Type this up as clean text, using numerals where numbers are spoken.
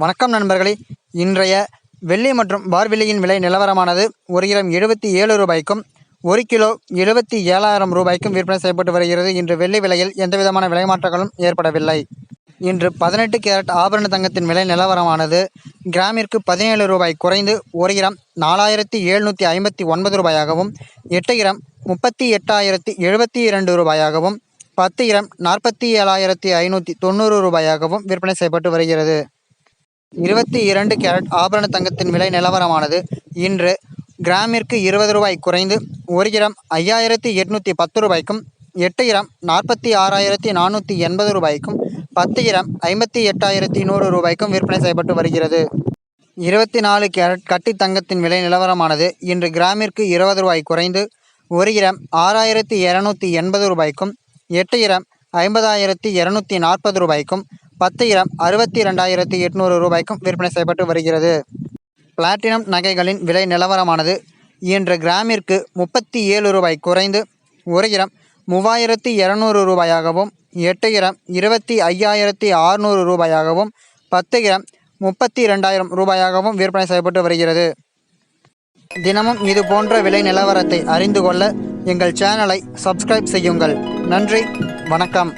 வணக்கம் நண்பர்களே. இன்றைய வெள்ளி மற்றும் பார் வெள்ளியின் விலை நிலவரமானது 1 கிராம் 77 ரூபாய்க்கும் 1 கிலோ 77,000 ரூபாய்க்கும் விற்பனை செய்யப்பட்டு வருகிறது. இன்று வெள்ளி விலையில் எந்தவிதமான விலை மாற்றங்களும் ஏற்படவில்லை. இன்று 18 கேரட் ஆபரண தங்கத்தின் விலை நிலவரமானது கிராமிற்கு 17 ரூபாய் குறைந்து 1 கிராம் 4,759 ரூபாயாகவும், 8 கிராம் 38,072 ரூபாயாகவும், 10 கிராம் 47,590 ரூபாயாகவும் விற்பனை செய்யப்பட்டு வருகிறது. 22 கேரட் ஆபரண தங்கத்தின் விலை நிலவரமானது இன்று கிராமிற்கு 20 ரூபாய் குறைந்து 1 கிராம் 5,810 ரூபாய்க்கும், 8 கிராம் 46,480 ரூபாய்க்கும், 10 கிராம் 58,100 ரூபாய்க்கும் விற்பனை செய்யப்பட்டு வருகிறது. 24 கேரட் கட்டி தங்கத்தின் விலை நிலவரமானது இன்று கிராமிற்கு 20 ரூபாய் குறைந்து 1 கிராம் 6,280 ரூபாய்க்கும், 8 கிராம் 50,240 ரூபாய்க்கும், 10 கிராம் 62,800 ரூபாய்க்கும் விற்பனை செய்யப்பட்டு வருகிறது. பிளாட்டினம் நகைகளின் விலை நிலவரமானது இன்று கிராமிற்கு 37 ரூபாய் குறைந்து 1 கிராம் 3,200 ரூபாயாகவும், 8 கிராம் 25,600 ரூபாயாகவும், 10 கிராம் 32,000 ரூபாயாகவும் விற்பனை செய்யப்பட்டு வருகிறது. தினமும் இது போன்ற விலை நிலவரத்தை அறிந்து கொள்ள எங்கள் சேனலை சப்ஸ்கிரைப் செய்யுங்கள். நன்றி, வணக்கம்.